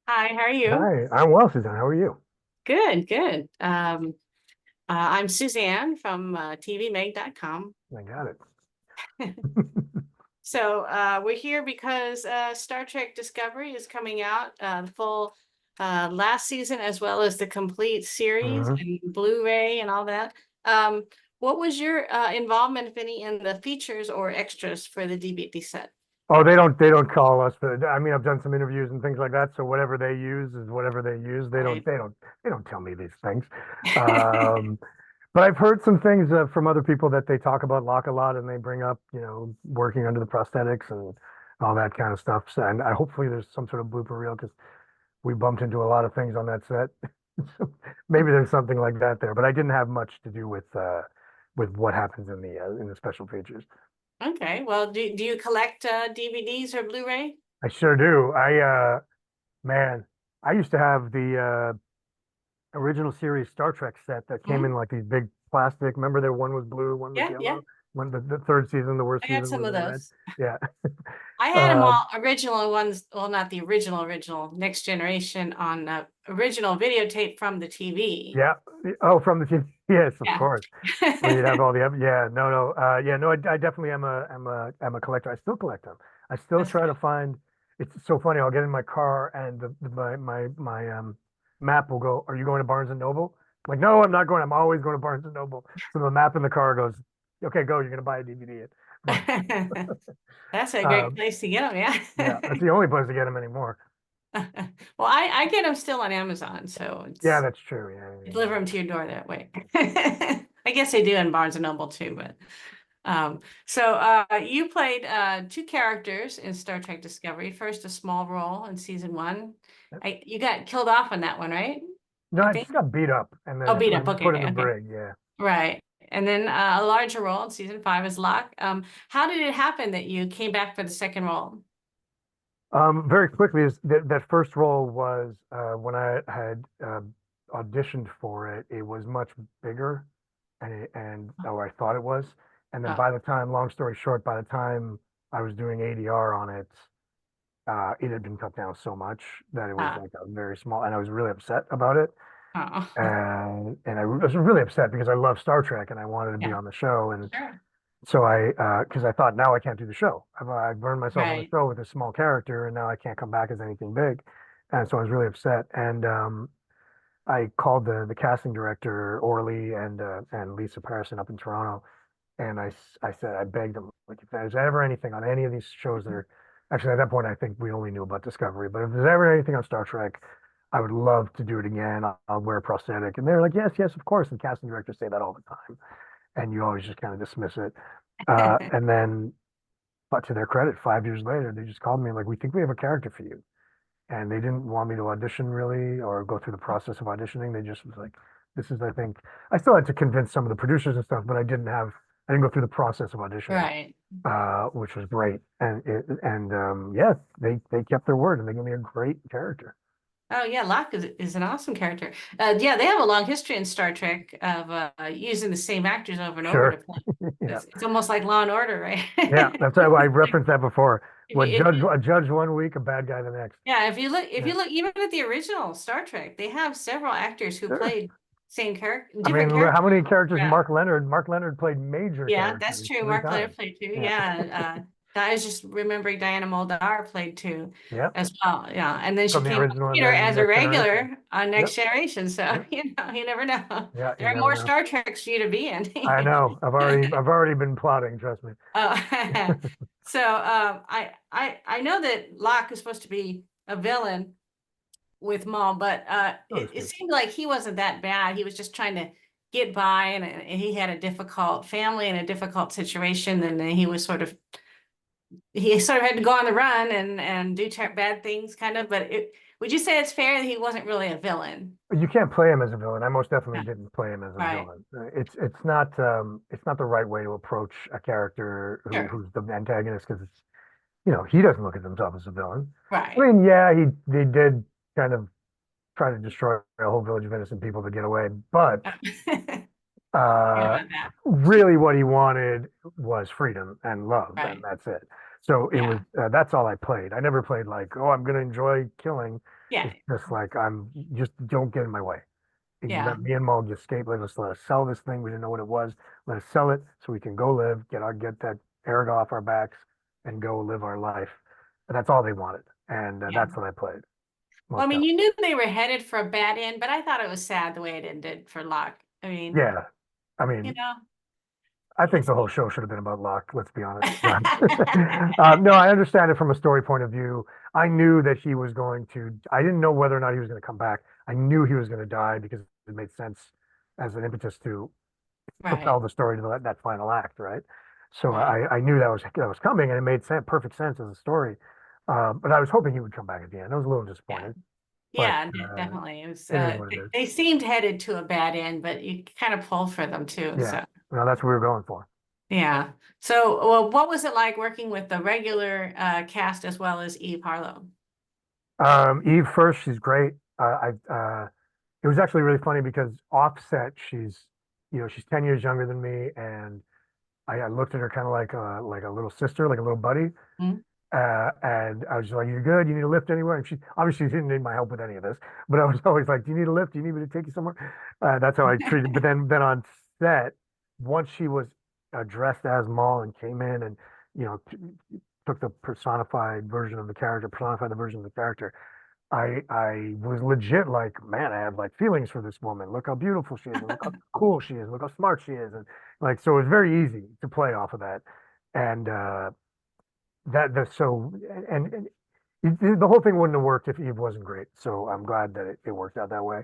Hi, how are you? Hi, I'm well, Suzanne. How are you? Good, good. I'm Suzanne from tvmag.com. I got it. So we're here because Star Trek Discovery is coming out, the full last season, as well as the complete series hmm and Blu-ray and all that. Um, what was your involvement, if any, in the features or extras for the DVD set? Oh, they don't call us, but I mean, I've done some interviews and things like that. So whatever they use is whatever they use. They don't Right. they don't they don't tell me these things. Um, but I've heard some things from other people that they talk about Locke a lot, and they bring up, working under the prosthetics and all that kind of stuff. So, and hopefully there's some sort of blooper reel because we bumped into a lot of things on that set. So maybe there's something like that there, but I didn't have much to do with what happens in the special features. Okay. Well, do you collect DVDs or Blu-ray? I sure do. Man, I used to have the original series Star Trek set that came Hmm. in like these big plastic. Remember there one was blue, one was Yeah, yeah. yellow. When the third season, the worst I got season some was of in red. those. Yeah. I had them Uh, all original ones. Well, not the original, Next Generation on original videotape from the TV. yeah. Oh, from the TV. Yes, of Yeah. course. Where you'd have all the yeah, no, no. Yeah, no, I definitely am a collector. I still collect them. I still That's try to good. find it's so funny. I'll get in my car and my map will go, "Are you going to Barnes and Noble?" I'm like, "No, I'm not going. I'm always going to Barnes and Noble." So the map in the car goes, "Okay, go. You're going to buy a DVD at Barnes." That's a great Um, place to get them. yeah, Yeah. that's the only place to get them anymore. Well, I get them still on Amazon, so Yeah, it's that's true. they Yeah, deliver them to your door that way. I guess they do in Barnes and Noble too, but so you played two characters in Star Trek Discovery. First, a small role in season one. yeah. You got killed off on that one, right? No, I I think. just got beat up and Oh, then beat put up. in put in Okay, the okay. brig. Yeah. Right. And then a larger role in season five is Locke. How did it happen that you came back for the second role? Very quickly, is that first role was when I had auditioned for it. It was much bigger, and or I thought it was. And then Oh, by the time, long story short, by the time I was doing ADR on it, it had been cut down so much that it was uh, like a very small, and I was really upset about it. oh, And I was really upset because I love Star Trek and I wanted to be yeah, on the show. And sure. so because I thought now I can't do the show. I've burned myself on the Right. show with a small character, and now I can't come back as anything big. And so I was really upset. And I called the casting director Orly and Lisa Patterson up in Toronto, and I said I begged them like if there's ever anything on any of these shows that are actually at that point I think we only knew about Discovery, but if there's ever anything on Star Trek, I would love to do it again. I'll wear a prosthetic. And they're like, yes, yes, of course. And casting directors say that all the time, and you always just kind of dismiss it. And then, but to their credit, 5 years later, they just called me like, we think we have a character for you. And they didn't want me to audition really or go through the process of auditioning. They just was like, this is, I think, I still had to convince some of the producers and stuff, but I didn't go through the process of auditioning, Right. which was great. And yeah, they kept their word and they gave me a great character. Oh yeah, Locke is an awesome character. Yeah, they have a long history in Star Trek of using the same actors over and over to Sure. play. Yeah. It's almost like Law and Order, right? Yeah. That's how I Like, referenced that before. if What you, if judge, you a judge one week, a bad guy the next. yeah, if Yeah. you look even at the original Star Trek, they have several actors who Sure. played same character, I different mean, how characters. many characters Yeah. Mark Leonard played major Yeah, that's characters true. three Mark Leonard times. played too. Yeah. Yeah. I was just remembering Diana Muldaur played too Yep. as well. Yeah. And then she From the came up original and later then as a Next Generation. regular on Next Yep. Generation. So, Yep. you never know. Yeah. You There are never more know. Star Treks for you to be I in. know. I've already been plotting, trust me. Oh, so I know that Locke is supposed to be a villain with Maul, but Oh, it's it good. seemed like he wasn't that bad. He was just trying to get by, and he had a difficult family and a difficult situation, and then he sort of had to go on the run and do bad things, kind of. But would you say it's fair that he wasn't really a villain? You can't play him as a villain. I most definitely Yeah. didn't play him as a Right. villain. It's not the right way to approach a character Sure. who's the antagonist because it's he doesn't look at himself as a villain. I Right. mean, yeah, he did kind of try to destroy a whole village of innocent people to get away, but Yeah, uh, about that. really what he wanted was freedom and love, and Right. that's it. So it was Yeah. that's all I played. I never played like, oh, I'm going to enjoy killing. Yeah, It's just like, just don't get in my way. And you yeah, let me and Mo just escape. Let us sell this thing. We didn't know what it was. Let us sell it so we can go live, get that air off our backs and go live our life. And that's all they wanted. And yeah. that's what I played Well, I most mean, of. you knew they were headed for a bad end, but I thought it was sad the way it ended for Locke. I mean, Yeah. I you mean, know, I think he's the whole show should have been about luck, let's be honest. But no, I understand it from a story point of view. I knew that he was going to, I didn't know whether or not he was going to come back. I knew he was going to die because it made sense as an impetus to right, propel the story to that final act, right? So right. I knew that was coming, and it made perfect sense as a story. But I was hoping he would come back at the end. I was a little Yeah. disappointed, but Yeah, definitely. It was it is what it is. they seemed headed to a bad end, but you kind of pulled for them too. Yeah, So well, that's what we were going for. yeah. So well, what was it like working with the regular cast as well as Eve Harlow? Eve first, she's great. It was actually really funny because offset, she's 10 years younger than me, and I looked at her kind of like a little sister, like a little buddy. Hmm? And I was like, "You're good. You need a lift anywhere?" And she obviously didn't need my help with any of this, but I was always like, "Do you need a lift? Do you need me to take you somewhere?" That's how I treated. But then on set, once she was dressed as Maul and came in and you know t- took the personified the version of the character, I was legit like, man, I have like feelings for this woman. Look how beautiful she is, and look how cool she is, look how smart she is, and like so it was very easy to play off of that. And that the so and the whole thing wouldn't have worked if Eve wasn't great. So I'm glad that it worked out that way.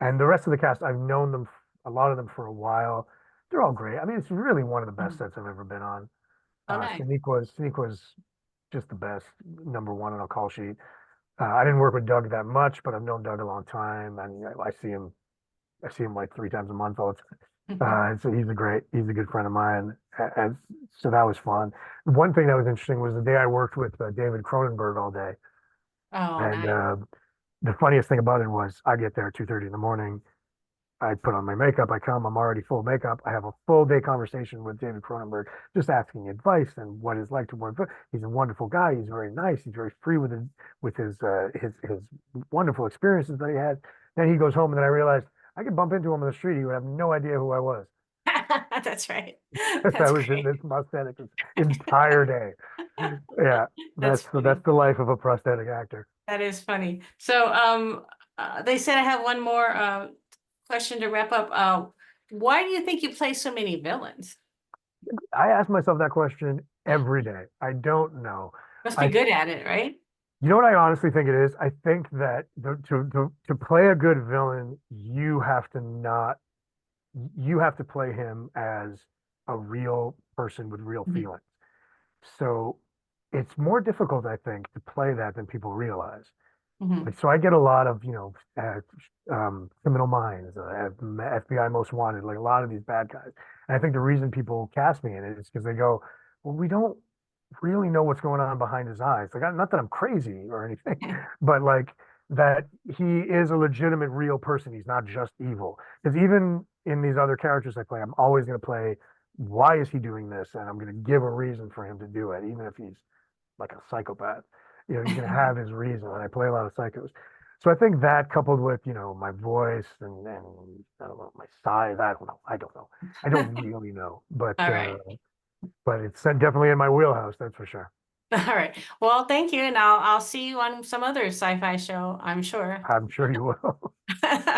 And the rest of the cast, I've known them a lot of them for a while. They're all great. I mean, it's really one of the best sets I've ever been on. Oh, nice. Sneak was just the best, number one on a call sheet. I didn't work with Doug that much, but I've known Doug a long time, and I see him like 3 times a month all the time. So he's a good friend of mine, and so that was fun. One thing that was interesting was the day I worked with David Cronenberg all day, Oh, and nice. the funniest thing about it was I get there at 2:30 in the morning. I put on my makeup. I come. I'm already full makeup. I have a full day conversation with David Cronenberg, just asking advice and what it's like to work. He's a wonderful guy. He's very nice. He's very free with his wonderful experiences that he had. Then he goes home, and then I realized I could bump into him on the street. He would have no idea who I was. That's right. If I That's was in great. this prosthetic this entire day. Yeah, That's that's funny. the life of a prosthetic actor. That is funny. So, they said I have one more question to wrap up. Why do you think you play so many villains? I ask myself that question every day. I don't know. Must be I good at it, right? You know what I honestly think it is? I think that to play a good villain, you have to play him as a real person with real Mhm. feelings. So it's more difficult, I think, to play that than people realize. Mhm. Like, so I get a lot of, Criminal Minds, FBI Most Wanted, like a lot of these bad guys. And I think the reason people cast me in it is because they go, well, we don't really know what's going on behind his eyes. Like, not that I'm crazy or anything, but like that he is a legitimate, real person. He's not just evil. Because even in these other characters I play, I'm always going to play, why is he doing this? And I'm going to give a reason for him to do it, even if he's like a psychopath. He's going to have his reason. And I play a lot of psychos. So I think that coupled with, my voice and I don't know, my size, I don't know. I don't know. I don't really know, All right. but it's definitely in my wheelhouse, that's for sure. All right. Well, thank you, and I'll see you on some other sci-fi show, I'm sure. I'm sure you will.